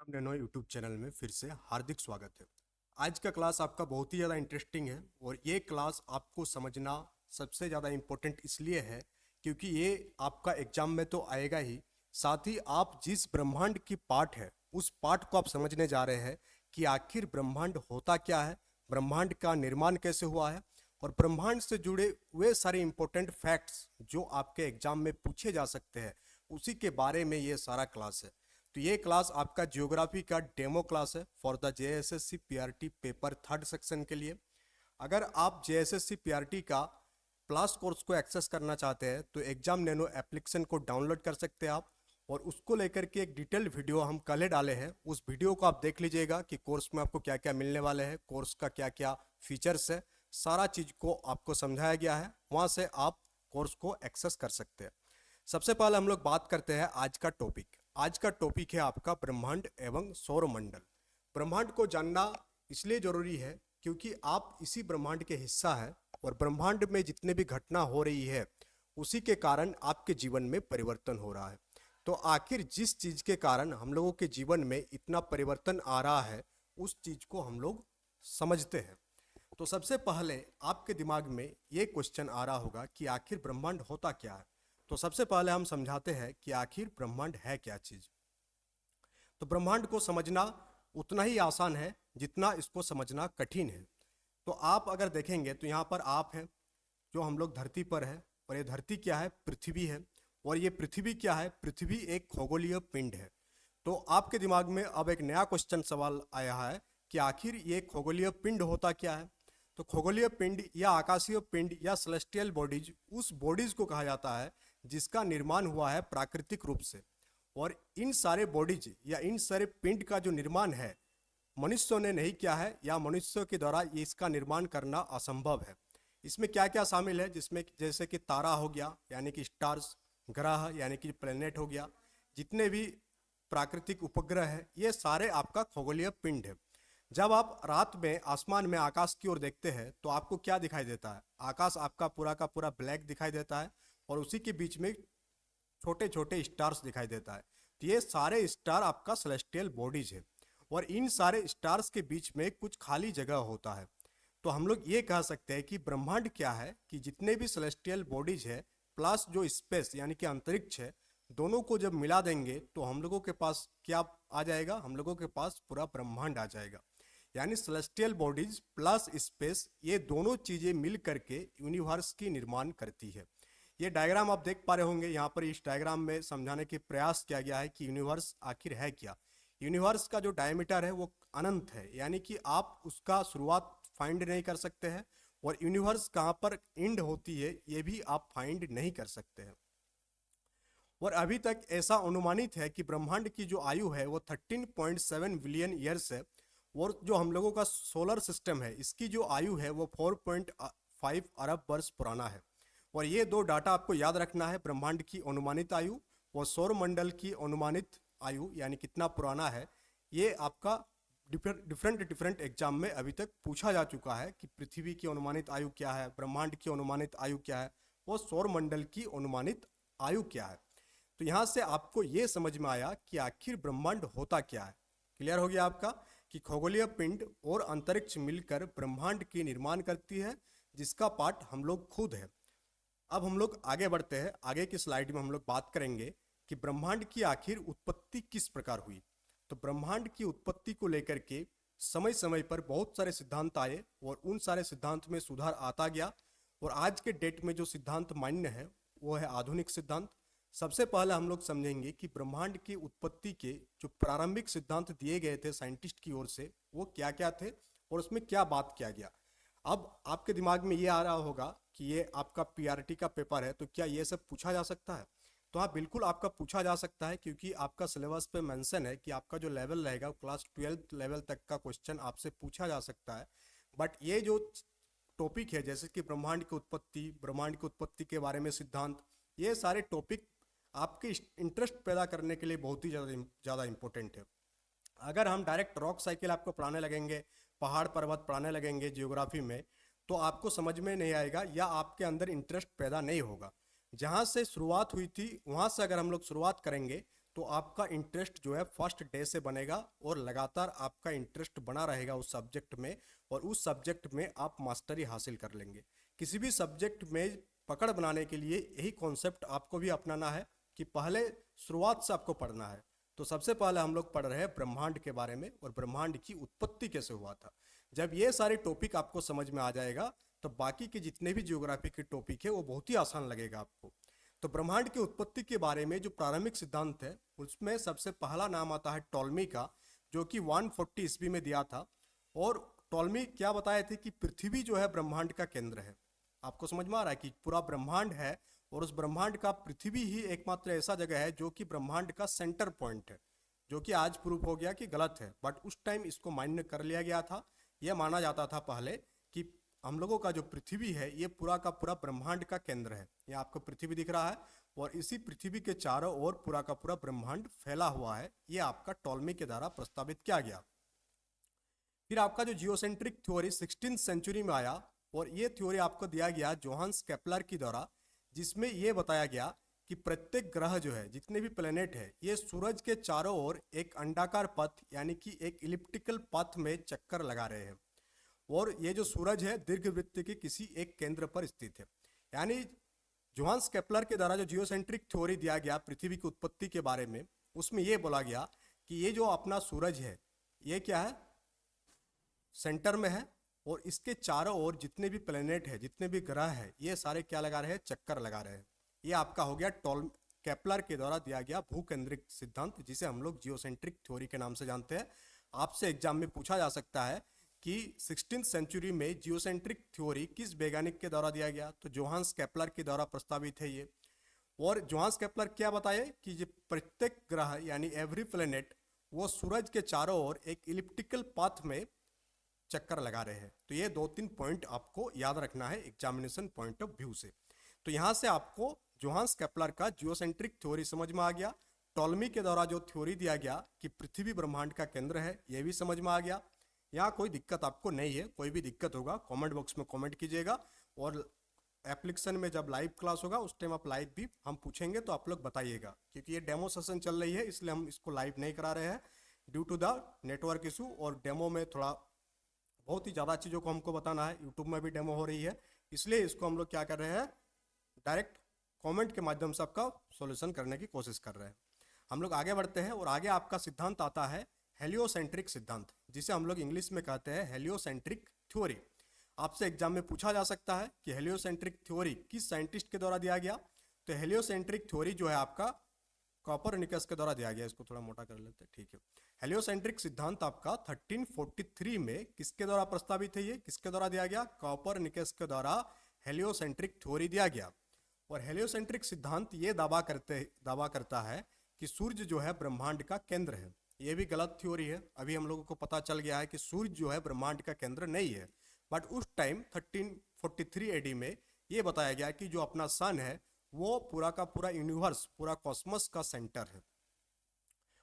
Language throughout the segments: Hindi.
एग्जाम नैनो यूट्यूब चैनल में फिर से हार्दिक स्वागत है। आज का क्लास आपका बहुत ही ज़्यादा इंटरेस्टिंग है और ये क्लास आपको समझना सबसे ज़्यादा इम्पोर्टेंट इसलिए है क्योंकि ये आपका एग्जाम में तो आएगा ही, साथ ही आप जिस ब्रह्मांड की पार्ट है उस पार्ट को आप समझने जा रहे हैं कि आखिर ब्रह्मांड होता क्या है, ब्रह्मांड का निर्माण कैसे हुआ है और ब्रह्मांड से जुड़े वे सारे इंपॉर्टेंट फैक्ट्स जो आपके एग्जाम में पूछे जा सकते हैं, उसी के बारे में ये सारा क्लास है। तो ये क्लास आपका ज्योग्राफी का डेमो क्लास है for the JSSC PRT paper third section के लिए। अगर आप जेएसएससी पीआरटी का प्लस कोर्स को एक्सेस करना चाहते हैं तो एग्जाम नैनो एप्लीकेशन को डाउनलोड कर सकते हैं आप, और उसको लेकर के एक डिटेल्ड वीडियो हम कल ही डाले हैं। उस वीडियो को आप देख लीजिएगा कि कोर्स में आपको क्या क्या मिलने वाले हैं, कोर्स का क्या क्या फीचर्स है, सारा चीज़ को आपको समझाया गया है। वहाँ से आप कोर्स को एक्सेस कर सकते हैं। सबसे पहले हम लोग बात करते हैं आज का टॉपिक। आज का टॉपिक है आपका ब्रह्मांड एवं सौरमंडल। ब्रह्मांड को जानना इसलिए जरूरी है क्योंकि आप इसी ब्रह्मांड के हिस्सा है और ब्रह्मांड में जितने भी घटना हो रही है उसी के कारण आपके जीवन में परिवर्तन हो रहा है। तो आखिर जिस चीज के कारण हम लोगों के जीवन में इतना परिवर्तन आ रहा है उस चीज को हम लोग समझते हैं। तो सबसे पहले आपके दिमाग में ये क्वेश्चन आ रहा होगा कि आखिर ब्रह्मांड होता क्या है। तो सबसे पहले हम समझाते हैं कि आखिर ब्रह्मांड है क्या चीज। तो ब्रह्मांड को समझना उतना ही आसान है जितना इसको समझना कठिन है। तो आप अगर देखेंगे तो यहाँ पर आप हैं जो हम लोग धरती पर है, और ये धरती क्या है, पृथ्वी है। और ये पृथ्वी क्या है, पृथ्वी एक खगोलीय पिंड है। तो आपके दिमाग में अब एक नया क्वेश्चन सवाल आया है कि आखिर ये खगोलीय पिंड होता क्या है। तो खगोलीय पिंड या आकाशीय पिंड या सेलेस्टियल बॉडीज उस बॉडीज को कहा जाता है जिसका निर्माण हुआ है प्राकृतिक रूप से। और इन सारे बॉडीज या इन सारे पिंड का जो निर्माण है मनुष्यों ने नहीं किया है, या मनुष्यों के द्वारा इसका निर्माण करना असंभव है। इसमें क्या क्या शामिल है, जिसमें जैसे कि तारा हो गया यानी कि स्टार्स, ग्रह यानी कि प्लेनेट हो गया, जितने भी प्राकृतिक उपग्रह है ये सारे आपका खगोलीय पिंड है। जब आप रात में आसमान में आकाश की ओर देखते हैं तो आपको क्या दिखाई देता है, आकाश आपका पूरा का पूरा ब्लैक दिखाई देता है और उसी के बीच में छोटे छोटे स्टार्स दिखाई देता है। तो ये सारे स्टार आपका सेलेस्टियल बॉडीज है और इन सारे स्टार्स के बीच में कुछ खाली जगह होता है। तो हम लोग ये कह सकते हैं कि ब्रह्मांड क्या है कि जितने भी सेलेस्टियल बॉडीज है प्लस जो स्पेस यानी कि अंतरिक्ष है, दोनों को जब मिला देंगे तो हम लोगों के पास क्या आ जाएगा, हम लोगों के पास पूरा ब्रह्मांड आ जाएगा। यानी सेलेस्टियल बॉडीज प्लस स्पेस ये दोनों चीजें मिल करके यूनिवर्स की निर्माण करती है। ये डायग्राम आप देख पा रहे होंगे, यहाँ पर इस डायग्राम में समझाने के प्रयास किया गया है कि यूनिवर्स आखिर है क्या। यूनिवर्स का जो डायमीटर है वो अनंत है, यानी कि आप उसका शुरुआत फाइंड नहीं कर सकते हैं, और यूनिवर्स कहाँ पर एंड होती है ये भी आप फाइंड नहीं कर सकते हैं। और अभी तक ऐसा अनुमानित है कि ब्रह्मांड की जो आयु है वो 13.7 बिलियन ईयर्स है, और जो हम लोगों का सोलर सिस्टम है इसकी जो आयु है वो 4.5 अरब वर्ष पुराना है। और ये दो डाटा आपको याद रखना है, ब्रह्मांड की अनुमानित आयु और सौरमंडल की अनुमानित आयु यानी कितना पुराना है। ये आपका डिफरेंट एग्जाम में अभी तक पूछा जा चुका है कि पृथ्वी की अनुमानित आयु क्या है, ब्रह्मांड की अनुमानित आयु क्या है, और सौरमंडल की अनुमानित आयु क्या है। तो यहाँ से आपको ये समझ में आया कि आखिर ब्रह्मांड होता क्या है। क्लियर हो गया आपका कि खगोलीय पिंड और अंतरिक्ष मिलकर ब्रह्मांड की निर्माण करती है, जिसका पार्ट हम लोग खुद है। अब हम लोग आगे बढ़ते हैं, आगे की स्लाइड में हम लोग बात करेंगे कि ब्रह्मांड की आखिर उत्पत्ति किस प्रकार हुई। तो ब्रह्मांड की उत्पत्ति को लेकर के समय समय पर बहुत सारे सिद्धांत आए और उन सारे सिद्धांत में सुधार आता गया, और आज के डेट में जो सिद्धांत मान्य है वो है आधुनिक सिद्धांत। सबसे पहले हम लोग समझेंगे कि ब्रह्मांड की उत्पत्ति के जो प्रारंभिक सिद्धांत दिए गए थे साइंटिस्ट की ओर से वो क्या क्या थे और उसमें क्या बात किया गया। अब आपके दिमाग में ये आ रहा होगा कि ये आपका पीआरटी का पेपर है तो क्या ये सब पूछा जा सकता है। तो हाँ, बिल्कुल आपका पूछा जा सकता है, क्योंकि आपका सिलेबस पे मेंशन है कि आपका जो लेवल रहेगा क्लास 12 लेवल तक का क्वेश्चन आपसे पूछा जा सकता है। बट ये जो टॉपिक है जैसे कि ब्रह्मांड की उत्पत्ति, ब्रह्मांड की उत्पत्ति के बारे में सिद्धांत, ये सारे टॉपिक आपके इंटरेस्ट पैदा करने के लिए बहुत ही ज़्यादा इंपॉर्टेंट है। अगर हम डायरेक्ट रॉक साइकिल आपको पढ़ाने लगेंगे, पहाड़ पर्वत पढ़ाने लगेंगे जियोग्राफी में, तो आपको समझ में नहीं आएगा या आपके अंदर इंटरेस्ट पैदा नहीं होगा। जहाँ से शुरुआत हुई थी वहाँ से अगर हम लोग शुरुआत करेंगे तो आपका इंटरेस्ट जो है फर्स्ट डे से बनेगा और लगातार आपका इंटरेस्ट बना रहेगा उस सब्जेक्ट में, और उस सब्जेक्ट में आप मास्टरी हासिल कर लेंगे। किसी भी सब्जेक्ट में पकड़ बनाने के लिए यही कॉन्सेप्ट आपको भी अपनाना है कि पहले शुरुआत से आपको पढ़ना है। तो सबसे पहले हम लोग पढ़ रहे हैं ब्रह्मांड के बारे में और ब्रह्मांड की उत्पत्ति कैसे हुआ था। जब ये सारे टॉपिक आपको समझ में आ जाएगा तो बाकी के जितने भी ज्योग्राफी के टॉपिक है वो बहुत ही आसान लगेगा आपको। तो ब्रह्मांड की उत्पत्ति के बारे में जो प्रारंभिक सिद्धांत है उसमें सबसे पहला नाम आता है टॉलमी का, जो कि 140 ईस्वी में दिया था। और टॉलमी क्या बताए थे कि पृथ्वी जो है ब्रह्मांड का केंद्र है। आपको समझ में आ रहा है कि पूरा ब्रह्मांड है और उस ब्रह्मांड का पृथ्वी ही एकमात्र ऐसा जगह है जो कि ब्रह्मांड का सेंटर पॉइंट है, जो कि आज प्रूफ हो गया कि गलत है, बट उस टाइम इसको मान्य कर लिया गया था। यह माना जाता था पहले कि हम लोगों का जो पृथ्वी है ये पूरा का पूरा ब्रह्मांड का केंद्र है। ये आपको पृथ्वी दिख रहा है और इसी पृथ्वी के चारों ओर पूरा का पूरा ब्रह्मांड फैला हुआ है। ये आपका टॉलमी के द्वारा प्रस्तावित किया गया। फिर आपका जो जियोसेंट्रिक थ्योरी 16th सेंचुरी में आया और ये थ्योरी आपको दिया गया जोहान्स केपलर के द्वारा, जिसमें ये बताया गया कि प्रत्येक ग्रह जो है, जितने भी प्लेनेट है, ये सूरज के चारों ओर एक अंडाकार पथ यानी कि एक इलिप्टिकल पथ में चक्कर लगा रहे हैं और ये जो सूरज है दीर्घवृत्त के किसी एक केंद्र पर स्थित है। यानी जोहान्स केपलर के द्वारा जो जियोसेंट्रिक थ्योरी दिया गया पृथ्वी की उत्पत्ति के बारे में, उसमें ये बोला गया कि ये जो अपना सूरज है ये क्या है, सेंटर में है और इसके चारों ओर जितने भी प्लेनेट है, जितने भी ग्रह है, ये सारे क्या लगा रहे हैं, चक्कर लगा रहे हैं। ये आपका हो गया केपलर के द्वारा दिया गया भूकेंद्रिक सिद्धांत, जिसे हम लोग जियोसेंट्रिक थ्योरी के नाम से जानते हैं। आपसे एग्जाम में पूछा जा सकता है कि 16th सेंचुरी में जियोसेंट्रिक थ्योरी किस वैज्ञानिक के द्वारा दिया गया, तो जोहान्स केपलर के द्वारा प्रस्तावित है ये। और जोहान्स केपलर क्या बताए कि ये प्रत्येक ग्रह यानी एवरी प्लेनेट वो सूरज के चारों ओर एक इलिप्टिकल पाथ में चक्कर लगा रहे हैं। तो ये 2-3 पॉइंट आपको याद रखना है एग्जामिनेशन पॉइंट ऑफ व्यू से। तो यहाँ से आपको जोहान्स केपलर का जियोसेंट्रिक थ्योरी समझ में आ गया। टॉलमी के द्वारा जो थ्योरी दिया गया कि पृथ्वी ब्रह्मांड का केंद्र है, ये भी समझ में आ गया। यहाँ कोई दिक्कत आपको नहीं है। कोई भी दिक्कत होगा कमेंट बॉक्स में कमेंट कीजिएगा और एप्लीकेशन में जब लाइव क्लास होगा उस टाइम आप लाइव भी हम पूछेंगे तो आप लोग बताइएगा, क्योंकि ये डेमो सेशन चल रही है इसलिए हम इसको लाइव नहीं करा रहे हैं due to the network issue. और डेमो में थोड़ा बहुत ही ज़्यादा चीज़ों को हमको बताना है, यूट्यूब में भी डेमो हो रही है, इसलिए इसको हम लोग क्या कर रहे हैं, डायरेक्ट कमेंट के माध्यम से आपका सॉल्यूशन करने की कोशिश कर रहे हैं। हम लोग आगे बढ़ते हैं और आगे आपका सिद्धांत आता है हेलियोसेंट्रिक सिद्धांत, जिसे हम लोग इंग्लिश में कहते हैं हेलियोसेंट्रिक थ्योरी। आपसे एग्जाम में पूछा जा सकता है कि हेलियोसेंट्रिक थ्योरी किस साइंटिस्ट के द्वारा दिया गया, तो हेलियोसेंट्रिक थ्योरी जो है आपका कॉपरनिकस के द्वारा दिया गया। इसको थोड़ा मोटा कर लेते हैं, ठीक है। हेलियोसेंट्रिक सिद्धांत आपका 1343 में किसके द्वारा प्रस्तावित है, ये किसके द्वारा दिया गया, कॉपरनिकस के द्वारा हेलियोसेंट्रिक थ्योरी दिया गया। और हेलियोसेंट्रिक सिद्धांत ये दावा करता है कि सूर्य जो है ब्रह्मांड का केंद्र है। ये भी गलत थ्योरी है। अभी हम लोगों को पता चल गया है कि सूर्य जो है ब्रह्मांड का केंद्र नहीं है, बट उस टाइम 1343 एडी में ये बताया गया कि जो अपना सन है वो पूरा का पूरा यूनिवर्स, पूरा कॉस्मोस का सेंटर है।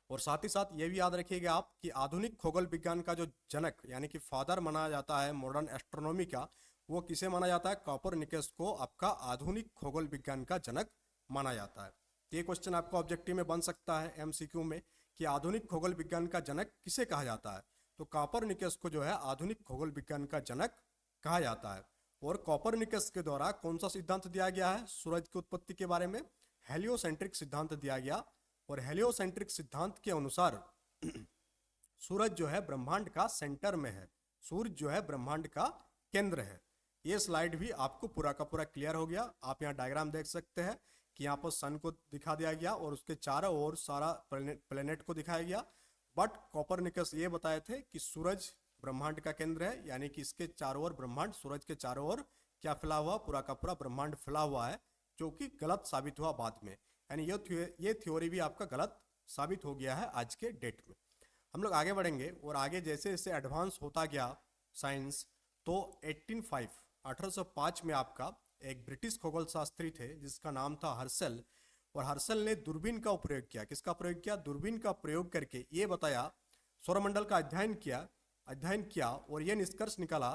और साथ ही साथ ये भी याद रखिएगा आप कि आधुनिक खगोल विज्ञान का जो जनक यानी कि फादर माना जाता है मॉडर्न एस्ट्रोनॉमी का, वो किसे माना जाता है, कॉपरनिकस को आपका आधुनिक खगोल विज्ञान का जनक माना जाता है। ये क्वेश्चन आपको ऑब्जेक्टिव में बन सकता है एमसीक्यू में कि आधुनिक खगोल विज्ञान का जनक किसे कहा जाता है, तो कॉपरनिकस को जो है आधुनिक खगोल विज्ञान का जनक कहा जाता है। और कॉपरनिकस के द्वारा कौन सा सिद्धांत दिया गया है सूरज की उत्पत्ति के बारे में, हेलियोसेंट्रिक सिद्धांत दिया गया। और हेलियोसेंट्रिक सिद्धांत के अनुसार सूरज जो है ब्रह्मांड का सेंटर में है, सूरज जो है ब्रह्मांड का केंद्र है। ये स्लाइड भी आपको पूरा का पूरा क्लियर हो गया। आप यहाँ डायग्राम देख सकते हैं कि यहाँ पर सन को दिखा दिया गया और उसके चारों ओर सारा प्लेनेट को दिखाया गया। बट कॉपरनिकस ये बताए थे कि सूरज ब्रह्मांड का केंद्र है, यानी कि इसके चारों ओर ब्रह्मांड, सूरज के चारों ओर क्या फैला हुआ, पूरा का पूरा ब्रह्मांड फैला हुआ है, जो कि गलत साबित हुआ बाद में। यानी ये थ्योरी भी आपका गलत साबित हो गया है आज के डेट में। हम लोग आगे बढ़ेंगे और आगे जैसे जैसे एडवांस होता गया साइंस, तो 1805 में आपका एक ब्रिटिश खगोल शास्त्री थे जिसका नाम था हर्शल। और हर्शल ने दूरबीन का प्रयोग किया। किसका प्रयोग किया, दूरबीन का प्रयोग करके ये बताया, सौरमंडल का अध्ययन किया और यह निष्कर्ष निकाला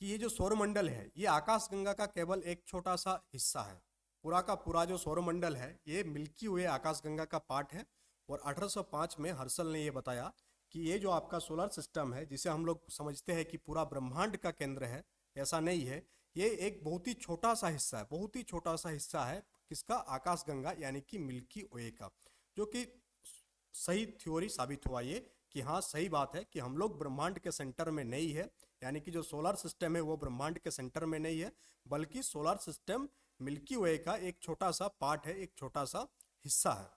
कि ये जो सौरमंडल है ये आकाशगंगा का केवल एक छोटा सा हिस्सा है। पूरा का पूरा जो सौरमंडल है ये मिल्की वे आकाशगंगा का पार्ट है। और 1805 में हर्शल ने ये बताया कि ये जो आपका सोलर सिस्टम है, जिसे हम लोग समझते हैं कि पूरा ब्रह्मांड का केंद्र है, ऐसा नहीं है। ये एक बहुत ही छोटा सा हिस्सा है, बहुत ही छोटा सा हिस्सा है किसका? आकाशगंगा यानी कि मिल्की वे का। जो कि सही थ्योरी साबित हुआ ये कि हाँ सही बात है कि हम लोग ब्रह्मांड के सेंटर में नहीं है, यानी कि जो सोलर सिस्टम है वो ब्रह्मांड के सेंटर में नहीं है, बल्कि सोलर सिस्टम मिल्की वे का एक छोटा सा पार्ट है, एक छोटा सा हिस्सा है।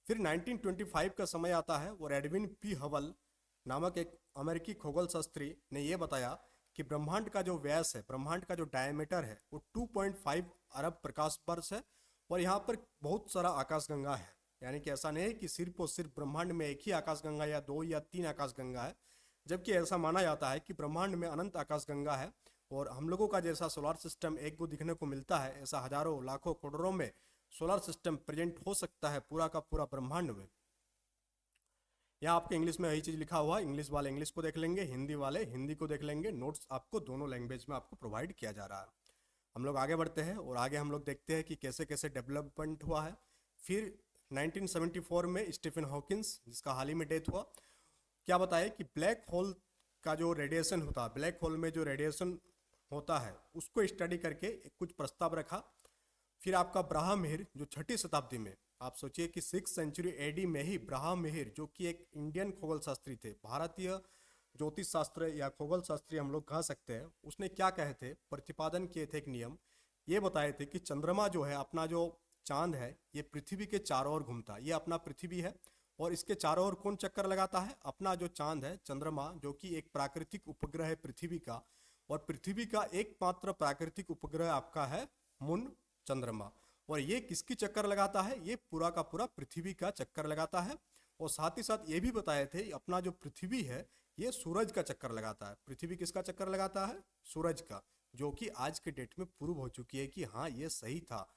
फिर 1925 का समय आता है और एडविन पी हबल नामक एक अमेरिकी खगोल शास्त्री ने यह बताया कि ब्रह्मांड का जो व्यास है, ब्रह्मांड का जो डायमीटर है वो 2.5 अरब प्रकाश वर्ष है। और यहाँ पर बहुत सारा आकाशगंगा है, यानी कि ऐसा नहीं है कि सिर्फ और सिर्फ ब्रह्मांड में एक ही आकाशगंगा या 2 या 3 आकाशगंगा है, जबकि ऐसा माना जाता है कि ब्रह्मांड में अनंत आकाशगंगा है। और हम लोगों का जैसा सोलर सिस्टम एक को दिखने को मिलता है, ऐसा हजारों लाखों करोड़ों में सोलर सिस्टम प्रेजेंट हो सकता है पूरा का पूरा ब्रह्मांड में। यहाँ आपके इंग्लिश में यही चीज़ लिखा हुआ है, इंग्लिश वाले इंग्लिश को देख लेंगे, हिंदी वाले हिंदी को देख लेंगे। नोट्स आपको दोनों लैंग्वेज में आपको प्रोवाइड किया जा रहा है। हम लोग आगे बढ़ते हैं और आगे हम लोग देखते हैं कि कैसे कैसे डेवलपमेंट हुआ है। फिर 1974 में स्टीफन हॉकिंस, जिसका हाल ही में डेथ हुआ, क्या बताया कि ब्लैक होल का जो रेडिएशन होता है, ब्लैक होल में जो रेडिएशन होता है उसको स्टडी करके कुछ प्रस्ताव रखा। फिर आपका ब्राह्महिर जो 6ठी शताब्दी में, आप सोचिए कि 6th सेंचुरी एडी में ही ब्राह्महिर जो कि एक इंडियन खगोल शास्त्री थे, भारतीय ज्योतिष शास्त्र या खगोल शास्त्री हम लोग कह सकते हैं, उसने क्या कहे थे, प्रतिपादन किए थे एक नियम, ये बताए थे कि चंद्रमा जो है, अपना जो चांद है, ये पृथ्वी के चारों ओर घूमता है। ये अपना पृथ्वी है और इसके चारों ओर कौन चक्कर लगाता है? अपना जो चांद है चंद्रमा, जो कि एक प्राकृतिक उपग्रह है पृथ्वी का। और पृथ्वी का एकमात्र प्राकृतिक उपग्रह आपका है मून, चंद्रमा। और ये किसकी चक्कर लगाता है? ये पूरा का पूरा पृथ्वी का चक्कर लगाता है। और साथ ही साथ ये भी बताए थे अपना जो पृथ्वी है ये सूरज का चक्कर लगाता है। पृथ्वी किसका चक्कर लगाता है? सूरज का, जो कि आज के डेट में प्रूव हो चुकी है कि हाँ ये सही था।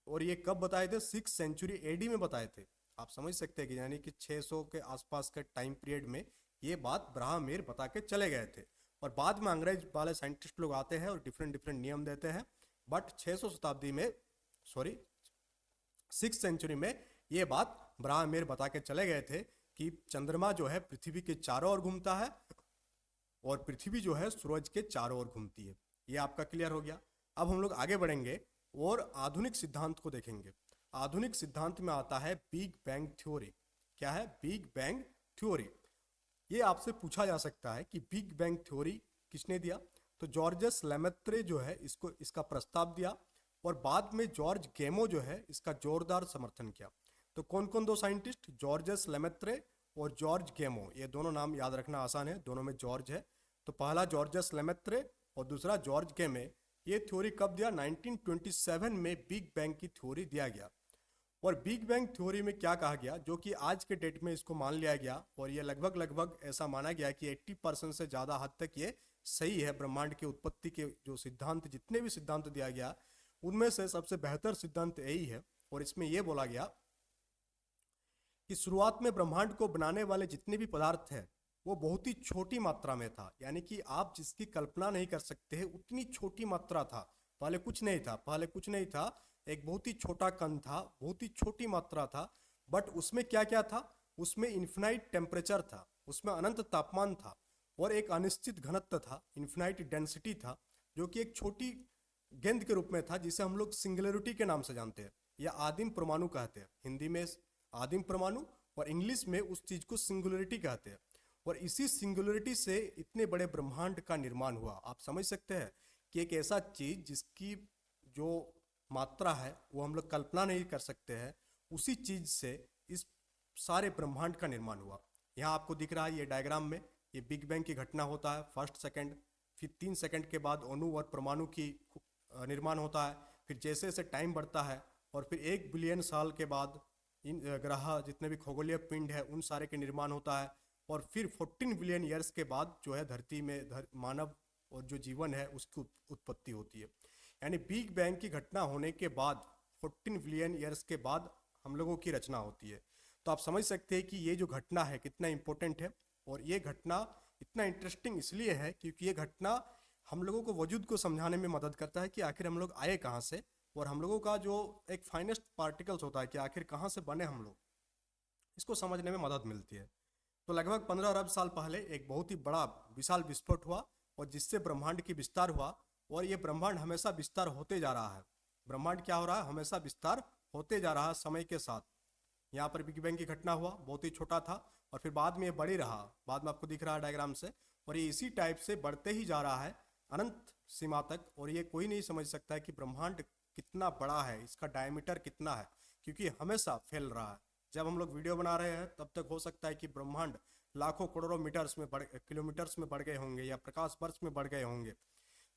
और ये कब बताए थे? 6th सेंचुरी एडी में बताए थे। आप समझ सकते हैं कि यानी कि 600 के आसपास के टाइम पीरियड में ये बात ब्राह्महिर बता के चले गए थे। और बाद में अंग्रेज वाले साइंटिस्ट लोग आते हैं और डिफरेंट डिफरेंट नियम देते हैं। बट 600 शताब्दी में, सॉरी 6th सेंचुरी में ये बात ब्राह्महिर बता के चले गए थे कि चंद्रमा जो है पृथ्वी के चारों ओर घूमता है और पृथ्वी जो है सूरज के चारों ओर घूमती है। ये आपका क्लियर हो गया। अब हम लोग आगे बढ़ेंगे और आधुनिक सिद्धांत को देखेंगे। आधुनिक सिद्धांत में आता है बिग बैंग थ्योरी। क्या है? Big bang theory. ये आपसे पूछा जा सकता है कि बिग बैंग थ्योरी किसने दिया? तो जॉर्जस लेमेत्रे जो है इसका प्रस्ताव दिया और बाद में जॉर्ज गेमो जो है इसका जोरदार समर्थन किया। तो कौन कौन दो साइंटिस्ट? जॉर्जस लेमेत्रे और जॉर्ज गेमो। ये दोनों नाम याद रखना आसान है, दोनों में जॉर्ज है। तो पहला जॉर्जस लेमेत्रे और दूसरा जॉर्ज गेमे। ये थ्योरी कब दिया? 1927 में बिग बैंग की थ्योरी दिया गया। और बिग बैंग थ्योरी में क्या कहा गया, जो कि आज के डेट में इसको मान लिया गया और ये लगभग ऐसा माना गया कि 80% से ज़्यादा हद तक ये सही है। ब्रह्मांड की उत्पत्ति के जो सिद्धांत, जितने भी सिद्धांत दिया गया उनमें से सबसे बेहतर सिद्धांत यही है। और इसमें यह बोला गया कि शुरुआत में ब्रह्मांड को बनाने वाले जितने भी पदार्थ हैं वो बहुत ही छोटी मात्रा में था, यानी कि आप जिसकी कल्पना नहीं कर सकते हैं उतनी छोटी मात्रा था। पहले कुछ नहीं था, एक बहुत ही छोटा कण था, बहुत ही छोटी मात्रा था। बट उसमें क्या क्या था? उसमें इन्फिनाइट टेम्परेचर था, उसमें अनंत तापमान था और एक अनिश्चित घनत्व था, इन्फिनाइट डेंसिटी था, जो कि एक छोटी गेंद के रूप में था, जिसे हम लोग सिंगुलरिटी के नाम से जानते हैं या आदिम परमाणु कहते हैं। हिंदी में आदिम परमाणु और इंग्लिश में उस चीज को सिंगुलरिटी कहते हैं। और इसी सिंगुलरिटी से इतने बड़े ब्रह्मांड का निर्माण हुआ। आप समझ सकते हैं कि एक ऐसा चीज जिसकी जो मात्रा है वो हम लोग कल्पना नहीं कर सकते हैं, उसी चीज से इस सारे ब्रह्मांड का निर्माण हुआ। यहाँ आपको दिख रहा है ये डायग्राम में, ये बिग बैंग की घटना होता है, फर्स्ट सेकंड, फिर 3 सेकंड के बाद अणु और परमाणु की निर्माण होता है। फिर जैसे जैसे टाइम बढ़ता है और फिर 1 बिलियन साल के बाद इन ग्रह, जितने भी खगोलीय पिंड है, उन सारे के निर्माण होता है। और फिर 14 बिलियन ईयर्स के बाद जो है धरती में मानव और जो जीवन है उसकी उत्पत्ति होती है। यानी बिग बैंग की घटना होने के बाद 14 बिलियन ईयर्स के बाद हम लोगों की रचना होती है। तो आप समझ सकते हैं कि ये जो घटना है कितना इंपॉर्टेंट है। और ये घटना इतना इंटरेस्टिंग इसलिए है क्योंकि ये घटना हम लोगों को वजूद को समझाने में मदद करता है कि आखिर हम लोग आए कहाँ से और हम लोगों का जो एक फाइनेस्ट पार्टिकल्स होता है कि आखिर कहाँ से बने हम लोग, इसको समझने में मदद मिलती है। तो लगभग 15 अरब साल पहले एक बहुत ही बड़ा विशाल विस्फोट हुआ और जिससे ब्रह्मांड की विस्तार हुआ, और ये ब्रह्मांड हमेशा विस्तार होते जा रहा है। ब्रह्मांड क्या हो रहा है, हमेशा विस्तार होते जा रहा है समय के साथ। यहाँ पर बिग बैंग की घटना हुआ, बहुत ही छोटा था और फिर बाद में ये बढ़ी रहा, बाद में आपको दिख रहा है डायग्राम से, और ये इसी टाइप से बढ़ते ही जा रहा है अनंत सीमा तक। और ये कोई नहीं समझ सकता है कि ब्रह्मांड कितना बड़ा है, इसका डायमीटर कितना है, क्योंकि हमेशा फैल रहा है। जब हम लोग वीडियो बना रहे हैं तब तक हो सकता है कि ब्रह्मांड लाखों करोड़ों मीटर्स में किलोमीटर्स में बढ़ गए होंगे या प्रकाश वर्ष में बढ़ गए होंगे।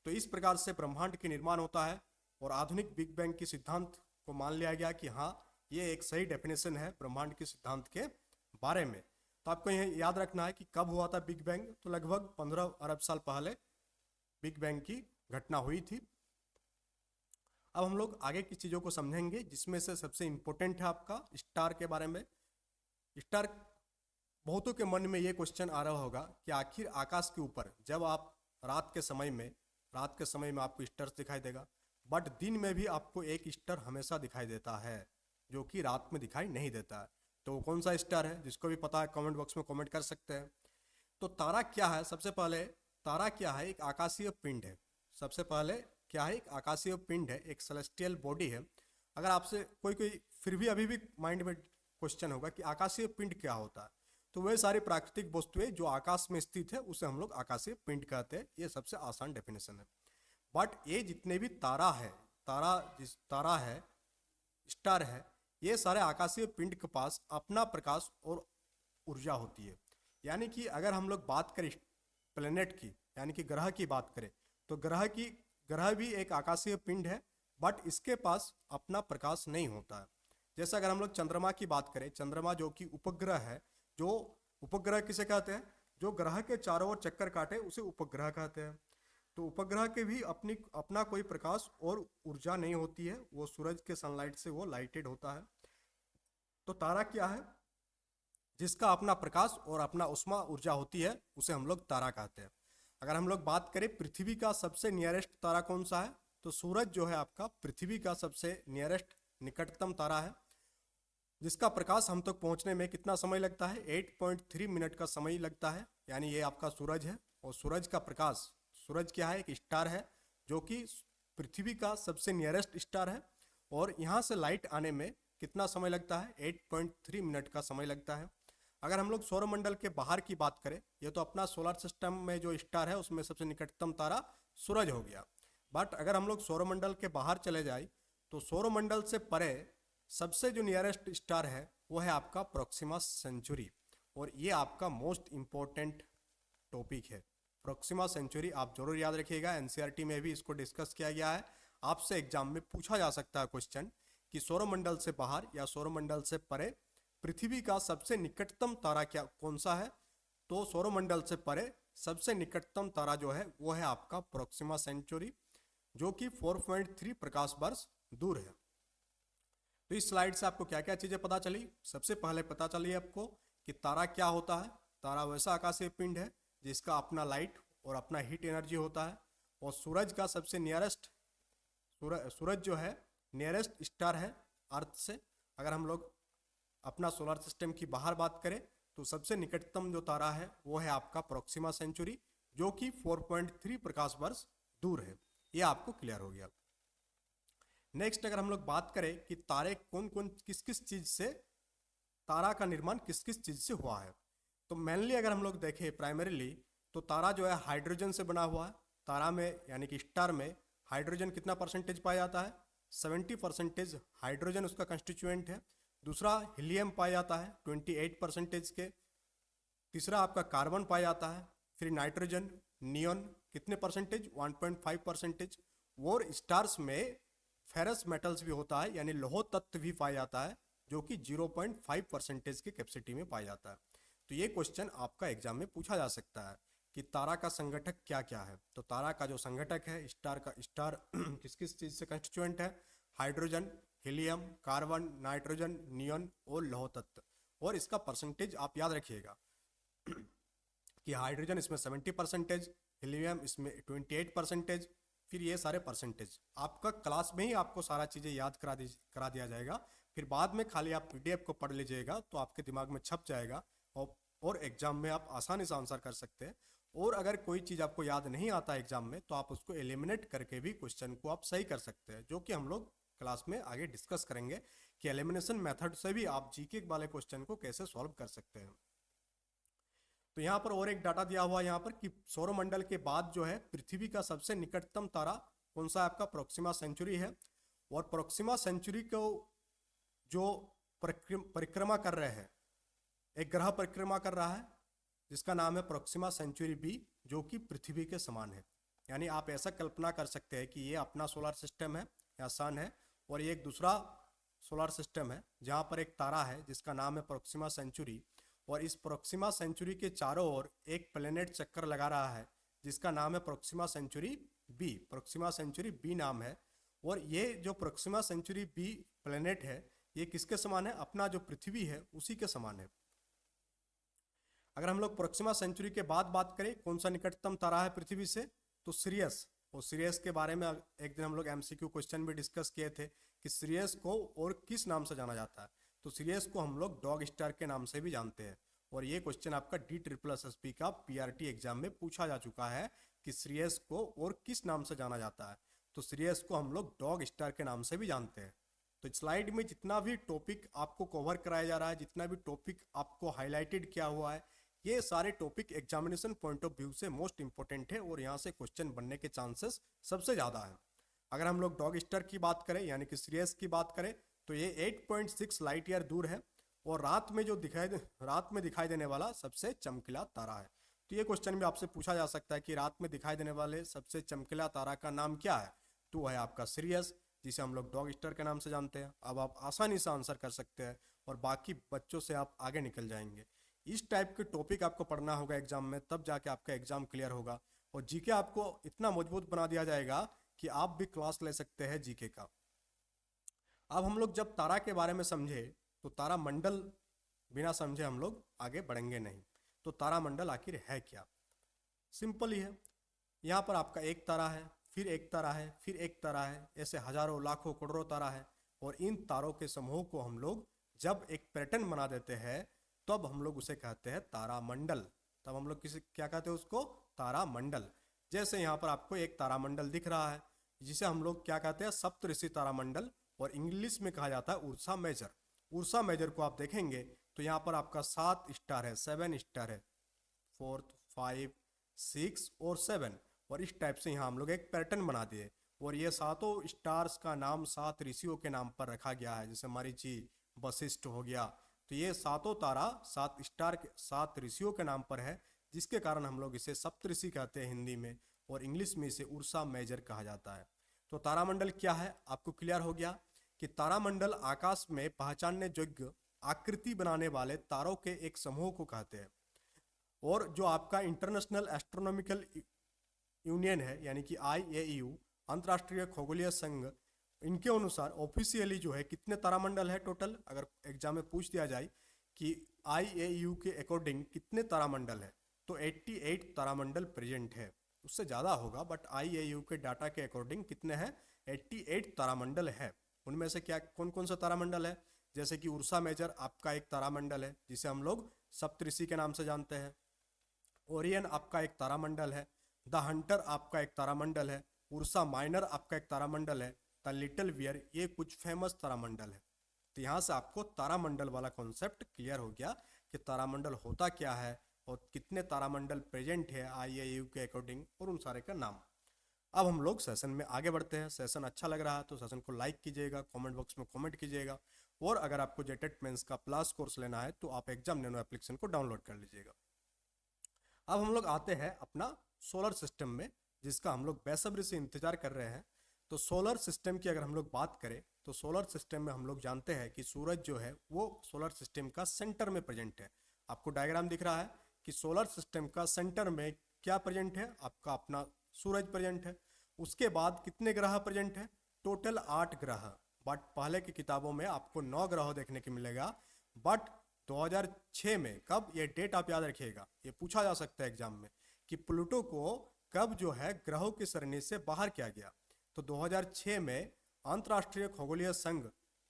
तो इस प्रकार से ब्रह्मांड के निर्माण होता है और आधुनिक बिग बैंग की सिद्धांत को मान लिया गया कि हाँ, ये एक सही डेफिनेशन है ब्रह्मांड के सिद्धांत के बारे में। तो आपको यह याद रखना है कि कब हुआ था बिग बैंग, तो लगभग 15 अरब साल पहले बिग बैंग की घटना हुई थी। अब हम लोग आगे की चीज़ों को समझेंगे, जिसमें से सबसे इम्पोर्टेंट है आपका स्टार के बारे में। स्टार, बहुतों के मन में ये क्वेश्चन आ रहा होगा कि आखिर आकाश के ऊपर जब आप रात के समय में आपको स्टार्स दिखाई देगा, बट दिन में भी आपको एक स्टार हमेशा दिखाई देता है जो कि रात में दिखाई नहीं देता है। तो वो कौन सा स्टार है, जिसको भी पता है कमेंट बॉक्स में कमेंट कर सकते हैं। तो तारा क्या है, सबसे पहले तारा क्या है, एक आकाशीय पिंड है। सबसे पहले क्या है, एक आकाशीय पिंड है, एक सेलेस्टियल बॉडी है। अगर आपसे कोई फिर भी अभी भी माइंड में क्वेश्चन होगा कि आकाशीय पिंड क्या होता है, तो वह सारी प्राकृतिक वस्तुएं जो आकाश में स्थित है उसे हम लोग आकाशीय पिंड कहते हैं। ये सबसे आसान डेफिनेशन है। बट ये जितने भी तारा है, स्टार है, ये सारे आकाशीय पिंड के पास अपना प्रकाश और ऊर्जा होती है। यानी कि अगर हम लोग बात करें प्लेनेट की, यानी कि ग्रह की बात करें, तो ग्रह भी एक आकाशीय पिंड है, बट इसके पास अपना प्रकाश नहीं होता है। जैसे अगर हम लोग चंद्रमा की बात करें, चंद्रमा जो कि उपग्रह है, जो उपग्रह किसे कहते हैं, जो ग्रह के चारों ओर चक्कर काटे उसे उपग्रह कहते हैं। तो उपग्रह के भी अपना कोई प्रकाश और ऊर्जा नहीं होती है, वो सूरज के सनलाइट से वो लाइटेड होता है। तो तारा क्या है, जिसका अपना प्रकाश और अपना उष्मा ऊर्जा होती है, उसे हम लोग तारा कहते हैं। अगर हम लोग बात करें पृथ्वी का सबसे नियरेस्ट तारा कौन सा है, तो सूरज जो है आपका पृथ्वी का सबसे नियरेस्ट निकटतम तारा है, जिसका प्रकाश हम तक पहुंचने में कितना समय लगता है, 8.3 मिनट का समय लगता है। यानी ये आपका सूरज है, और सूरज का प्रकाश, सूरज क्या है, एक स्टार है जो कि पृथ्वी का सबसे नियरेस्ट स्टार है, और यहाँ से लाइट आने में कितना समय लगता है, 8.3 मिनट का समय लगता है। अगर हम लोग सौरमंडल के बाहर की बात करें, ये तो अपना सोलर सिस्टम में जो स्टार है उसमें सबसे निकटतम तारा सूरज हो गया। बट अगर हम लोग सौरमंडल के बाहर चले जाए, तो सौरमंडल से परे सबसे जो नियरेस्ट स्टार है वो है आपका प्रोक्सिमा सेंचुरी, और ये आपका मोस्ट इम्पोर्टेंट टॉपिक है। प्रोक्सिमा सेंचुरी आप जरूर याद रखिएगा, एनसीईआरटी में भी इसको डिस्कस किया गया है। आपसे एग्जाम में पूछा जा सकता है क्वेश्चन कि सौरमंडल से बाहर या सौरमंडल से परे पृथ्वी का सबसे निकटतम तारा कौन सा है, तो सौरमंडल से परे सबसे निकटतम तारा जो है वो है आपका प्रोक्सिमा सेंचुरी, जो कि 4.3 प्रकाश वर्ष दूर है। तो इस स्लाइड से आपको क्या क्या चीजें पता चली, सबसे पहले पता चली आपको कि तारा क्या होता है। तारा वैसा आकाशीय पिंड है जिसका अपना लाइट और अपना हीट एनर्जी होता है, और सूरज का सबसे नियरेस्ट, सूरज जो है नियरेस्ट स्टार है अर्थ से। अगर हम लोग अपना सोलर सिस्टम की बाहर बात करें, तो सबसे निकटतम जो तारा है वो है आपका प्रोक्सिमा सेंचुरी, जो कि 4.3 प्रकाश वर्ष दूर है। ये आपको क्लियर हो गया। नेक्स्ट अगर हम लोग बात करें कि तारे कौन कौन किस किस चीज से, तारा का निर्माण किस किस चीज से हुआ है, तो मेनली अगर हम लोग देखें प्राइमरीली, तो तारा जो है हाइड्रोजन से बना हुआ है। तारा में यानी कि स्टार में हाइड्रोजन कितना परसेंटेज पाया जाता है, 70% हाइड्रोजन उसका कंस्टिट्यूएंट है। दूसरा हीलियम पाया जाता है 28% के। तीसरा आपका कार्बन पाया जाता है। फिर नाइट्रोजन, नियॉन कितने परसेंटेज, 1.5%। और स्टार्स में फेरस मेटल्स भी होता है, यानी लौह तत्व भी पाया जाता है, जो कि 0.5% की कैपेसिटी में पाया जाता है। तो ये क्वेश्चन आपका एग्जाम में पूछा जा सकता है कि तारा का संगठक क्या क्या है। तो तारा का जो संगठक है, स्टार किस किस चीज से कंस्टिट्यूएंट है, hydrogen, helium, carbon, nitrogen, neon और लौह तत्व। और इसका परसेंटेज आप याद रखिएगा कि हाइड्रोजन इसमें 70%, हीलियम इसमें 28%, फिर ये सारे परसेंटेज आपका क्लास में ही आपको सारा चीज़ें याद करा दिया जाएगा। फिर बाद में खाली आप पीडीएफ को पढ़ लीजिएगा तो आपके दिमाग में छप जाएगा और एग्जाम में आप आसानी से आंसर कर सकते हैं। और अगर कोई चीज़ आपको याद नहीं आता एग्जाम में तो आप उसको एलिमिनेट करके भी क्वेश्चन को आप सही कर सकते हैं, जो कि हम लोग क्लास में आगे डिस्कस करेंगे कि एलिमिनेशन मेथड से भी आप जीके वाले क्वेश्चन को कैसे सॉल्व कर सकते हैं। तो यहाँ पर और एक डाटा दिया हुआ है यहाँ पर कि सौरमंडल के बाद जो है पृथ्वी का सबसे निकटतम तारा कौन सा आपका प्रोक्सिमा सेंचुरी है। और प्रोक्सिमा सेंचुरी को जो परिक्रमा कर रहे हैं, एक ग्रह परिक्रमा कर रहा है जिसका नाम है प्रोक्सिमा सेंचुरी बी, जो कि पृथ्वी के समान है। यानी आप ऐसा कल्पना कर सकते हैं कि ये अपना सोलर सिस्टम है या सन है और ये एक दूसरा सोलर सिस्टम है जहाँ पर एक तारा है जिसका नाम है प्रोक्सिमा सेंचुरी। और इस प्रोक्सिमा सेंचुरी के चारों ओर एक प्लेनेट चक्कर लगा रहा है जिसका नाम है Proxima Centauri b. Proxima Centauri b नाम है। और ये जो प्रोक्सिमा सेंचुरी बी प्लेनेट है ये किसके समान है? अपना जो पृथ्वी है उसी के समान है। अगर हम लोग प्रोक्सिमा सेंचुरी के बाद बात करें कौन सा निकटतम तारा है पृथ्वी से, तो सिरियस। और सिरियस के बारे में एक दिन हम लोग एमसीक्यू क्वेश्चन भी डिस्कस किए थे कि सिरियस को और किस नाम से जाना जाता है। तो सिरियस को हम लोग डॉग स्टार के नाम से भी जानते हैं। और ये क्वेश्चन आपका DSSSB का PRT एग्जाम में पूछा जा चुका है कि सिरियस को और किस नाम से जाना जाता है। तो सिरियस को हम लोग डॉग स्टार के नाम से भी जानते हैं। तो स्लाइड में जितना भी टॉपिक आपको कवर कराया जा रहा है, जितना भी टॉपिक आपको हाईलाइटेड किया हुआ है, ये सारे topic examination point of view से मोस्ट इंपॉर्टेंट है और यहाँ से क्वेश्चन बनने के चांसेस सबसे ज़्यादा है। अगर हम लोग डॉग स्टार की बात करें यानी कि सिरियस की बात करें तो ये 8.6 लाइट ईयर दूर है और रात में दिखाई देने वाला सबसे चमकीला तारा है। तो ये क्वेश्चन भी आपसे पूछा जा सकता है कि रात में दिखाई देने वाले सबसे चमकीला तारा का नाम क्या है। तो वह है आपका सिरियस, जिसे हम लोग डॉग स्टार के नाम से जानते हैं। अब आप आसानी से आंसर कर सकते हैं और बाकी बच्चों से आप आगे निकल जाएंगे। इस टाइप के टॉपिक आपको पढ़ना होगा एग्जाम में, तब जाके आपका एग्जाम क्लियर होगा। और जीके आपको इतना मजबूत बना दिया जाएगा कि आप भी क्लास ले सकते हैं जीके का। अब हम लोग जब तारा के बारे में समझे तो तारा मंडल बिना समझे हम लोग आगे बढ़ेंगे नहीं। तो तारा मंडल आखिर है क्या? सिंपल ही है। यहाँ पर आपका एक तारा है, फिर एक तारा है, फिर एक तारा है, ऐसे हजारों लाखों करोड़ों तारा है। और इन तारों के समूह को हम लोग जब एक पैटर्न बना देते हैं तब हम लोग उसे कहते हैं तारामंडल। तब हम लोग क्या कहते हैं उसको? तारामंडल। जैसे यहाँ पर आपको एक तारामंडल दिख रहा है जिसे हम लोग क्या कहते हैं? सप्तऋषि तारामंडल, और इंग्लिश में कहा जाता है उर्सा मेजर। उर्सा मेजर को आप देखेंगे तो यहाँ पर आपका 7 स्टार है, 7 स्टार है, 4, 5, 6 और 7। और इस टाइप से यहाँ हम लोग एक पैटर्न बना दिए और ये सातों स्टार्स का नाम 7 ऋषियों के नाम पर रखा गया है, जैसे मरीचि, वशिष्ठ हो गया। तो ये सातों तारा 7 स्टार के 7 ऋषियों के नाम पर है, जिसके कारण हम लोग इसे सप्तऋषि कहते हैं हिंदी में, और इंग्लिश में इसे उर्सा मेजर कहा जाता है। तो तारामंडल क्या है आपको क्लियर हो गया कि तारामंडल आकाश में पहचानने योग्य आकृति बनाने वाले तारों के एक समूह को कहते हैं। और जो आपका इंटरनेशनल एस्ट्रोनॉमिकल यूनियन है यानी कि IAEU, अंतर्राष्ट्रीय खगोलीय संघ, इनके अनुसार ऑफिशियली जो है कितने तारामंडल है टोटल, अगर एग्जाम में पूछ दिया जाए कि IAEU के अकॉर्डिंग कितने तारामंडल है तो 88 तारामंडल प्रेजेंट है। उससे ज़्यादा होगा बट IAEU के डाटा के अकॉर्डिंग कितने हैं? 88 तारामंडल है। उनमें से क्या कौन कौन सा तारामंडल है? जैसे कि उर्सा मेजर आपका एक तारामंडल है जिसे हम लोग सप्तऋषि के नाम से जानते हैं। ओरियन आपका एक तारामंडल है। द हंटर आपका एक तारामंडल है। उर्सा माइनर आपका एक तारामंडल है। द लिटिल बियर, ये कुछ फेमस तारामंडल है। तो यहाँ से आपको तारामंडल वाला कॉन्सेप्ट क्लियर हो गया कि तारामंडल होता क्या है और कितने तारामंडल प्रेजेंट है IAEU के अकॉर्डिंग, और उन सारे का नाम। अब हम लोग सेशन में आगे बढ़ते हैं। सेशन अच्छा लग रहा है तो सेशन को लाइक कीजिएगा, कमेंट बॉक्स में कमेंट कीजिएगा, और अगर आपको जेटेट मेंस का प्लस कोर्स लेना है तो आप एग्जाम नैनो एप्लीकेशन को डाउनलोड कर लीजिएगा। अब हम लोग आते हैं अपना सोलर सिस्टम में, जिसका हम लोग बेसब्री से इंतजार कर रहे हैं। तो सोलर सिस्टम की अगर हम लोग बात करें तो सोलर सिस्टम में हम लोग जानते हैं कि सूरज जो है वो सोलर सिस्टम का सेंटर में प्रेजेंट है। आपको डायग्राम दिख रहा है कि सोलर सिस्टम का सेंटर में क्या प्रेजेंट है? आपका अपना सूरज प्रेजेंट है। उसके बाद कितने ग्रह प्रेजेंट है? टोटल 8 ग्रह। बट पहले की किताबों में आपको 9 ग्रह देखने को मिलेगा। बट 2006 में, कब ये डेट आप याद रखिएगा, ये पूछा जा सकता है एग्जाम में, कि प्लूटो को कब जो है ग्रहों की सरणी से बाहर किया गया? तो 2006 में अंतर्राष्ट्रीय खगोलीय संघ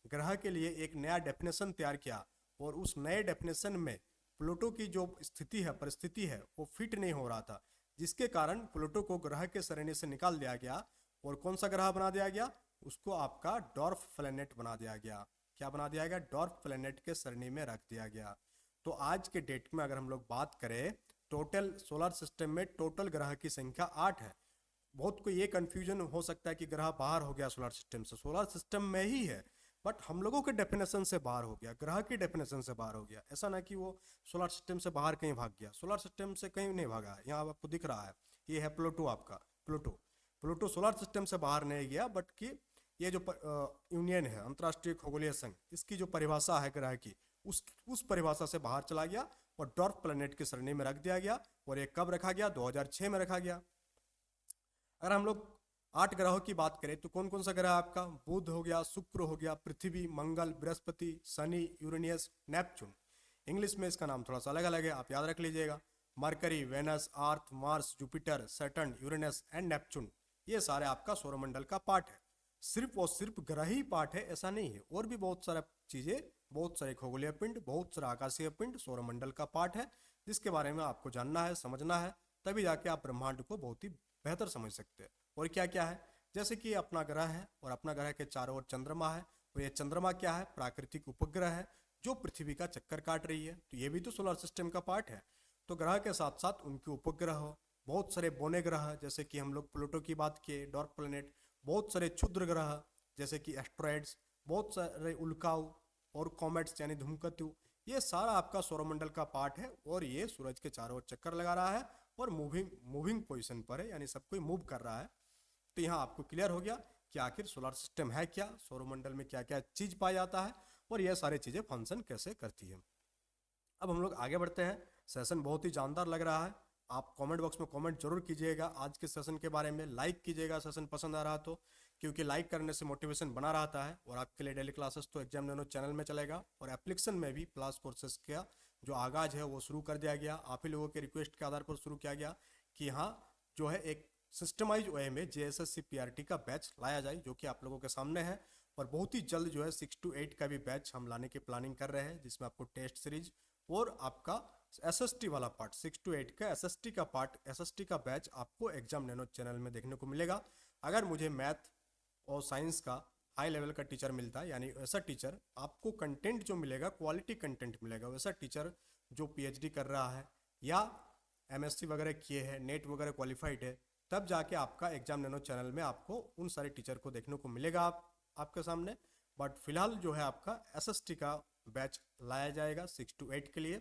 ग्रह के लिए एक नया डेफिनेशन तैयार किया और उस नए डेफिनेशन में प्लूटो की जो स्थिति है, परिस्थिति है, वो फिट नहीं हो रहा था, जिसके कारण प्लूटो को ग्रह के श्रेणी से निकाल दिया गया और कौन सा ग्रह बना दिया गया? उसको आपका डॉर्फ प्लैनेट बना दिया गया। क्या बना दिया गया? डॉर्फ प्लैनेट के श्रेणी में रख दिया गया। तो आज के डेट में अगर हम लोग बात करें, टोटल सोलर सिस्टम में टोटल ग्रह की संख्या 8 है। बहुत को ये कंफ्यूजन हो सकता है कि ग्रह बाहर हो गया सोलर सिस्टम से, सोलर सिस्टम में ही है, बट हम लोगों के डेफिनेशन से बाहर हो गया, ग्रह की डेफिनेशन से बाहर हो गया। ऐसा ना कि वो सोलर सिस्टम से बाहर कहीं भाग गया, सोलर सिस्टम से कहीं नहीं भागा। यहाँ आपको दिख रहा है, ये है प्लूटो, आपका प्लूटो। प्लूटो सोलर सिस्टम से बाहर नहीं गया, बट कि ये जो यूनियन है, अंतर्राष्ट्रीय खगोलीय संघ, इसकी जो परिभाषा है ग्रह की, उस परिभाषा से बाहर चला गया और डॉर्फ प्लैनेट की श्रेणी में रख दिया गया। और ये कब रखा गया? 2006 में रखा गया। अगर हम लोग 8 ग्रहों की बात करें तो कौन कौन सा ग्रह आपका? बुध हो गया, शुक्र हो गया, Prithvi, Mangal, Brihaspati, Shani, Uranus, Neptune. English में इसका नाम थोड़ा सा अलग अलग है, आप याद रख लीजिएगा। Mercury, Venus, Earth, Mars, Jupiter, Saturn, Uranus and Neptune, ये सारे आपका सौरमंडल का पार्ट है। सिर्फ और सिर्फ ग्रह ही पार्ट है ऐसा नहीं है, और भी बहुत सारा चीजें, बहुत सारे खगोलीय पिंड, बहुत सारा आकाशीय पिंड सौरमंडल का पार्ट है, जिसके बारे में आपको जानना है, समझना है, तभी जाके आप ब्रह्मांड को बहुत ही बेहतर समझ सकते हैं। और क्या क्या है? जैसे कि अपना ग्रह है और अपना ग्रह के चारों ओर चंद्रमा है, और ये चंद्रमा क्या है? प्राकृतिक उपग्रह है जो पृथ्वी का चक्कर काट रही है, तो ये भी तो सोलर सिस्टम का पार्ट है। तो ग्रह के साथ साथ उनके उपग्रह हो, बहुत सारे बौने ग्रह, जैसे कि हम लोग प्लूटो की बात किए, डॉर्फ प्लैनेट, बहुत सारे क्षुद्र ग्रह जैसे कि एस्ट्रॉयड्स, बहुत सारे उल्काओं और कॉमेट्स यानी धूमकेतु, ये सारा आपका सौरमंडल का पार्ट है। और ये सूरज के चारों ओर चक्कर लगा रहा है और मूविंग पोजीशन पर है, यानी सब कोई मूव कर रहा है। तो यहाँ आपको क्लियर हो गया कि आखिर सोलर सिस्टम है क्या, सौरमंडल में क्या क्या चीज पाया जाता है और यह सारी चीजें फंक्शन कैसे करती है। अब हम लोग आगे बढ़ते हैं। सेशन बहुत ही जानदार लग रहा है, आप कमेंट बॉक्स में कमेंट जरूर कीजिएगा आज के सेशन के बारे में, लाइक कीजिएगा सेशन पसंद आ रहा तो, क्योंकि लाइक करने से मोटिवेशन बना रहता है। और आपके लिए डेली क्लासेस तो एग्जाम नैनो चैनल में चलेगा, और एप्लीकेशन में भी प्लस कोर्सेज का जो आगाज है वो शुरू कर दिया गया। आप ही लोगों के रिक्वेस्ट के आधार पर शुरू किया गया कि यहाँ जो है एक सिस्टमाइज वे में JSS CPRT का बैच लाया जाए, जो कि आप लोगों के सामने है। और बहुत ही जल्द जो है 6 to 8 का भी बैच हम लाने की प्लानिंग कर रहे हैं, जिसमें आपको टेस्ट सीरीज और आपका SST वाला पार्ट, 6 to 8 का SST का पार्ट, SST का बैच आपको एग्जाम नैनो चैनल में देखने को मिलेगा। अगर मुझे मैथ और साइंस का हाई लेवल का टीचर मिलता है, यानी ऐसा टीचर, आपको कंटेंट जो मिलेगा क्वालिटी कंटेंट मिलेगा, वैसा टीचर जो PhD कर रहा है या MSc वगैरह किए हैं, नेट वगैरह क्वालिफाइड है, तब जाके आपका एग्जाम नैनो चैनल में आपको उन सारे टीचर को देखने को मिलेगा आपके सामने। बट फिलहाल जो है आपका SST का बैच लाया जाएगा 6 to 8 के लिए।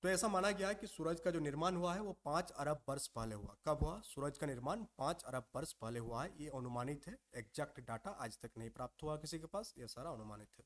तो ऐसा माना गया है कि सूरज का जो निर्माण हुआ है वो 5 अरब वर्ष पहले हुआ। कब हुआ? सूरज का निर्माण 5 अरब वर्ष पहले हुआ है, ये अनुमानित है, एग्जैक्ट डाटा आज तक नहीं प्राप्त हुआ किसी के पास, ये सारा अनुमानित है।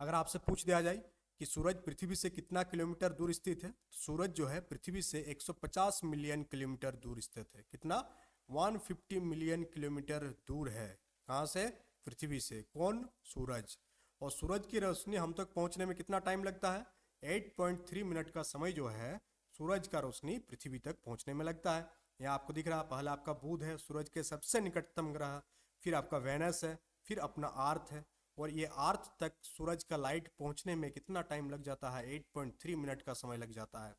अगर आपसे पूछ दिया जाए कि सूरज पृथ्वी से कितना किलोमीटर दूर स्थित है, तो सूरज जो है पृथ्वी से 150 मिलियन किलोमीटर दूर स्थित है। कितना? 150 मिलियन किलोमीटर दूर है। कहाँ से? पृथ्वी से। कौन? सूरज। और सूरज की रोशनी हम तक पहुंचने में कितना टाइम लगता है? 8.3 मिनट का समय जो है सूरज का रोशनी पृथ्वी तक पहुंचने में लगता है। यहाँ आपको दिख रहा है, पहला आपका बुध है, सूरज के सबसे निकटतम ग्रह, फिर आपका वेनस है, फिर अपना अर्थ है। और ये अर्थ तक सूरज का लाइट पहुंचने में कितना टाइम लग जाता है? 8.3 मिनट का समय लग जाता है।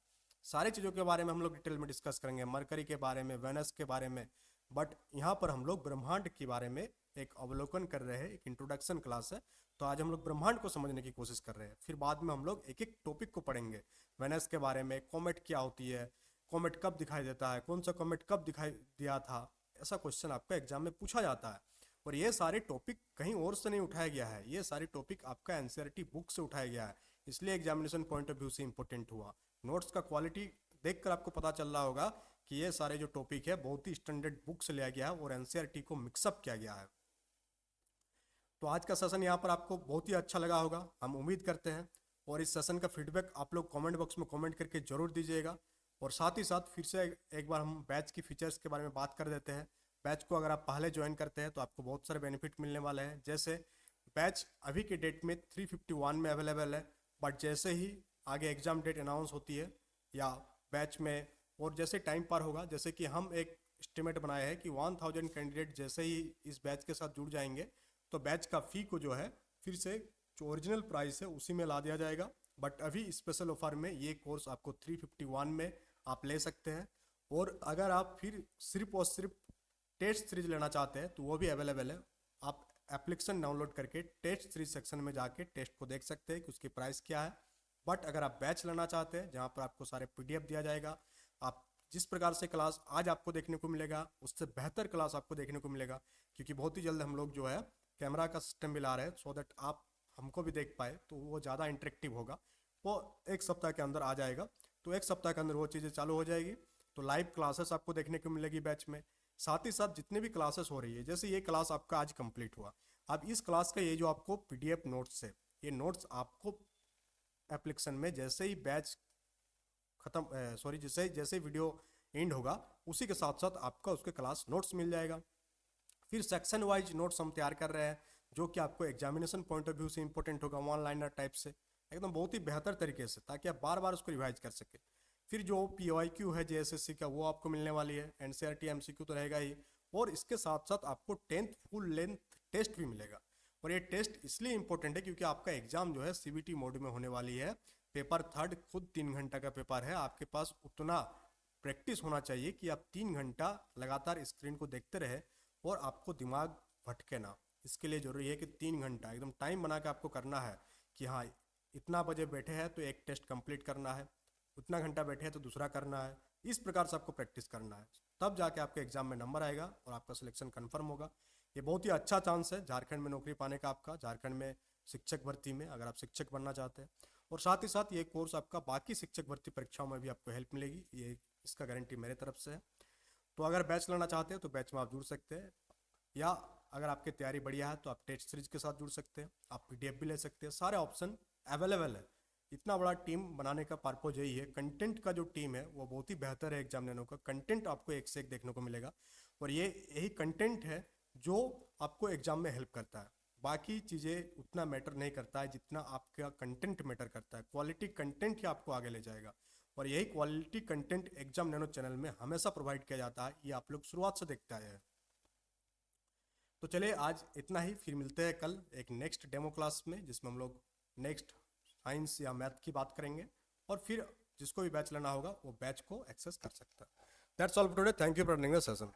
सारी चीज़ों के बारे में हम लोग डिटेल में डिस्कस करेंगे, मरकरी के बारे में, वेनस के बारे में, बट यहाँ पर हम लोग ब्रह्मांड के बारे में एक अवलोकन कर रहे हैं, एक इंट्रोडक्शन क्लास है। तो आज हम लोग ब्रह्मांड को समझने की कोशिश कर रहे हैं, फिर बाद में हम लोग एक एक टॉपिक को पढ़ेंगे। वेनस के बारे में, कॉमेट क्या होती है, कॉमेट कब दिखाई देता है, कौन सा कॉमेट कब दिखाई दिया था, ऐसा क्वेश्चन आपका एग्जाम में पूछा जाता है। और ये सारे टॉपिक कहीं और से नहीं उठाया गया है, ये सारे टॉपिक आपका NCERT बुक से उठाया गया है, इसलिए एग्जामिनेशन पॉइंट ऑफ व्यू से इंपॉर्टेंट हुआ। नोट्स का क्वालिटी देखकर आपको पता चल रहा होगा कि ये सारे जो टॉपिक है बहुत ही स्टैंडर्ड बुक से लिया गया है और NCERT को मिक्सअप किया गया है। तो आज का सेशन यहाँ पर आपको बहुत ही अच्छा लगा होगा, हम उम्मीद करते हैं। और इस सेशन का फीडबैक आप लोग कमेंट बॉक्स में कमेंट करके जरूर दीजिएगा। और साथ ही साथ फिर से एक बार हम बैच की फीचर्स के बारे में बात कर देते हैं। बैच को अगर आप पहले ज्वाइन करते हैं तो आपको बहुत सारे बेनिफिट मिलने वाले हैं। जैसे बैच अभी के डेट में 351 में अवेलेबल है, बट जैसे ही आगे एग्जाम डेट अनाउंस होती है या बैच में और जैसे टाइम पार होगा, जैसे कि हम एक एस्टिमेट बनाया है कि 1000 कैंडिडेट जैसे ही इस बैच के साथ जुड़ जाएंगे तो बैच का फ़ी को जो है फिर से जो ओरिजिनल प्राइस है उसी में ला दिया जाएगा। बट अभी स्पेशल ऑफर में ये कोर्स आपको 351 में आप ले सकते हैं। और अगर आप फिर सिर्फ और सिर्फ टेस्ट सीरीज लेना चाहते हैं तो वो भी अवेलेबल है। आप एप्लीकेशन डाउनलोड करके टेस्ट सीरीज सेक्शन में जाके टेस्ट को देख सकते हैं कि उसकी प्राइस क्या है। बट अगर आप बैच लेना चाहते हैं जहाँ पर आपको सारे पीडीएफ दिया जाएगा, आप जिस प्रकार से क्लास आज आपको देखने को मिलेगा उससे बेहतर क्लास आपको देखने को मिलेगा, क्योंकि बहुत ही जल्द हम लोग जो है कैमरा का सिस्टम भी ला रहे हैं सो दैट आप हमको भी देख पाए, तो वो ज़्यादा इंटरेक्टिव होगा। वो एक सप्ताह के अंदर आ जाएगा, तो एक सप्ताह के अंदर वो चीज़ें चालू हो जाएगी। तो लाइव क्लासेस आपको देखने को मिलेगी बैच में। साथ ही साथ जितने भी क्लासेस हो रही है, जैसे ये क्लास आपका आज कंप्लीट हुआ, अब इस क्लास का ये जो आपको पीडीएफ नोट्स है, ये नोट्स आपको एप्लीकेशन में जैसे ही बैच खत्म जैसे जैसे वीडियो एंड होगा उसी के साथ साथ आपका उसके क्लास नोट्स मिल जाएगा। फिर सेक्शन वाइज नोट्स हम तैयार कर रहे हैं जो कि आपको एग्जामिनेशन पॉइंट ऑफ व्यू से इंपॉर्टेंट होगा, वन लाइनर टाइप से एकदम बहुत ही बेहतर तरीके से, ताकि आप बार बार उसको रिवाइज कर सके। फिर जो PYQ है JSSC का वो आपको मिलने वाली है, NCERT MCQ तो रहेगा ही, और इसके साथ साथ आपको 10th फुल लेंथ टेस्ट भी मिलेगा। और ये टेस्ट इसलिए इंपॉर्टेंट है क्योंकि आपका एग्जाम जो है CBT मोड में होने वाली है। पेपर थर्ड खुद 3 घंटा का पेपर है, आपके पास उतना प्रैक्टिस होना चाहिए कि आप 3 घंटा लगातार स्क्रीन को देखते रहे और आपको दिमाग भटके ना। इसके लिए जरूरी है कि 3 घंटा एकदम टाइम बना के आपको करना है कि हाँ इतना बजे बैठे हैं तो एक टेस्ट कंप्लीट करना है, उतना घंटा बैठे हैं तो दूसरा करना है। इस प्रकार से आपको प्रैक्टिस करना है, तब जाके आपके एग्जाम में नंबर आएगा और आपका सिलेक्शन कंफर्म होगा। ये बहुत ही अच्छा चांस है झारखंड में नौकरी पाने का, आपका झारखंड में शिक्षक भर्ती में, अगर आप शिक्षक बनना चाहते हैं। और साथ ही साथ ये कोर्स आपका बाकी शिक्षक भर्ती परीक्षाओं में भी आपको हेल्प मिलेगी, ये इसका गारंटी मेरे तरफ से है। तो अगर बैच लेना चाहते हैं तो बैच में आप जुड़ सकते हैं, या अगर आपकी तैयारी बढ़िया है तो आप टेस्ट सीरीज के साथ जुड़ सकते हैं, आप पीडीएफ भी ले सकते हैं, सारे ऑप्शन अवेलेबल है। इतना बड़ा टीम बनाने का पर्पज यही है, कंटेंट का जो टीम है वो बहुत ही बेहतर है। एग्जाम लेने का कंटेंट आपको एक से एक देखने को मिलेगा, और ये यही कंटेंट है जो आपको एग्जाम में हेल्प करता है। बाकी चीज़ें उतना मैटर नहीं करता है जितना आपका कंटेंट मैटर करता है। क्वालिटी कंटेंट ही आपको आगे ले जाएगा, और यही quality content exam nano channel में हमेशा प्रोवाइड किया जाता है, ये आप लोग शुरुआत से देखते आए हैं। तो चलिए आज इतना ही, फिर मिलते हैं कल एक नेक्स्ट डेमो क्लास में जिसमें हम लोग नेक्स्ट साइंस या मैथ की बात करेंगे, और फिर जिसको भी बैच लेना होगा वो बैच को एक्सेस कर सकता है। That's all for today, thank you for running the session.